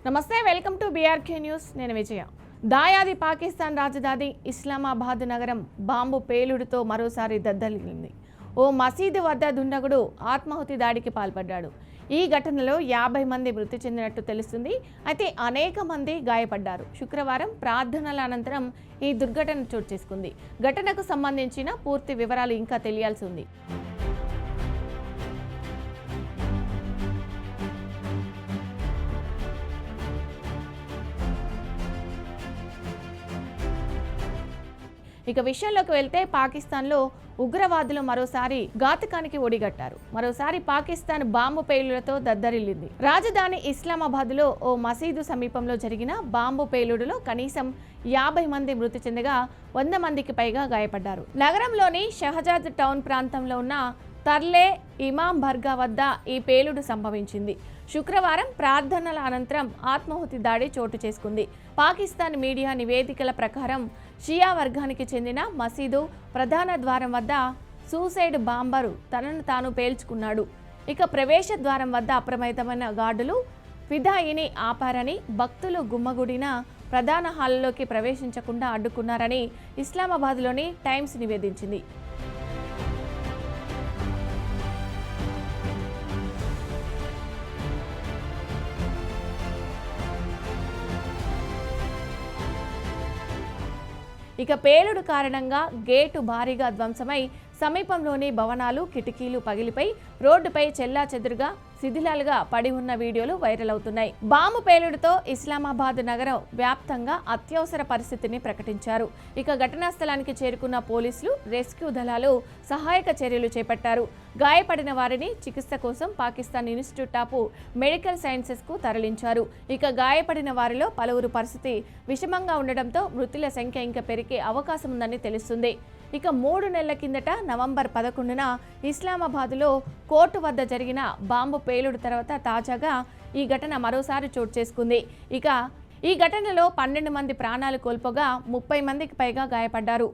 నమస్తే, welcome to BRK news. నేను విజయ. దాయాది పాకిస్తాన్ రాజధాని ఇస్లామాబాద్ నగరం బాంబు పేలుడుతో మరోసారి దద్దరిల్లింది. ఓ మసీదు వద్ద దుండగుడు ఆత్మాహుతి దాడికి పాల్పడ్డాడు. ఈ ఘటనలో 50 మంది మృతి చెందినట్టు తెలుస్తుంది. అయితే అనేక మంది గాయపడ్డారు. శుక్రవారం ప్రార్థనల అనంతరం ఈ దుర్ఘటన చోటు చేసుకుంది. ఘటనకు సంబంధించిన పూర్తి వివరాలు ఇంకా తెలియాల్సి ఉంది. ఇక విషయంలోకి వెళ్తే పాకిస్తాన్లో ఉగ్రవాదులు మరోసారి ఘాతకానికి ఒడిగట్టారు. మరోసారి పాకిస్తాన్ బాంబు పేలులతో దద్దరిల్లింది. రాజధాని ఇస్లామాబాద్లో ఓ మసీదు సమీపంలో జరిగిన బాంబు పేలుడులో కనీసం 50 మంది మృతి చెందగా 100 మందికి పైగా గాయపడ్డారు. నగరంలోని షహజాద్ టౌన్ ప్రాంతంలో ఉన్న తర్లే ఇమాం బర్గా వద్ద ఈ పేలుడు సంభవించింది. శుక్రవారం ప్రార్థనల అనంతరం ఆత్మాహుతి దాడి చోటు చేసుకుంది. పాకిస్తాన్ మీడియా నివేదికల ప్రకారం షియా వర్గానికి చెందిన మసీదు ప్రధాన ద్వారం వద్ద సూసైడ్ బాంబరు తనను తాను పేల్చుకున్నాడు. ఇక ప్రవేశ ద్వారం వద్ద అప్రమత్తమైన గార్డులు ఫిదాయిని ఆపారని, భక్తులు గుమ్మగుడిన ప్రధాన హాల్లోకి ప్రవేశించకుండా అడ్డుకున్నారని ఇస్లామాబాద్లోని టైమ్స్ నివేదించింది. ఇక పేలుడు కారణంగా గేటు భారీగా ధ్వంసమై సమీపంలోని భవనాలు, కిటికీలు పగిలిపై రోడ్డుపై చెల్లాచెదురుగా శిథిలాలుగా పడి ఉన్న వీడియోలు వైరల్ అవుతున్నాయి. బాంబు పేలుడుతో ఇస్లామాబాద్ నగరం వ్యాప్తంగా అత్యవసర పరిస్థితిని ప్రకటించారు. ఇక ఘటనా స్థలానికి చేరుకున్న పోలీసులు, రెస్క్యూ దళాలు సహాయక చర్యలు చేపట్టారు. గాయపడిన వారిని చికిత్స కోసం Pakistan institute of medical sciences కు తరలించారు. ఇక గాయపడిన వారిలో పలువురు పరిస్థితి విషమంగా ఉండడంతో మృతుల సంఖ్య ఇంకా పెరిగే అవకాశం ఉందని తెలుస్తుంది. ఇక 3 నెలల కిందట నవంబర్ 11న ఇస్లామాబాద్లో కోర్టు వద్ద జరిగిన బాంబు పేలుడు తర్వాత తాజాగా ఈ ఘటన మరోసారి చోటు చేసుకుంది. ఇక ఈ ఘటనలో 12 మంది ప్రాణాలు కోల్పోగా 30 మందికి పైగా గాయపడ్డారు.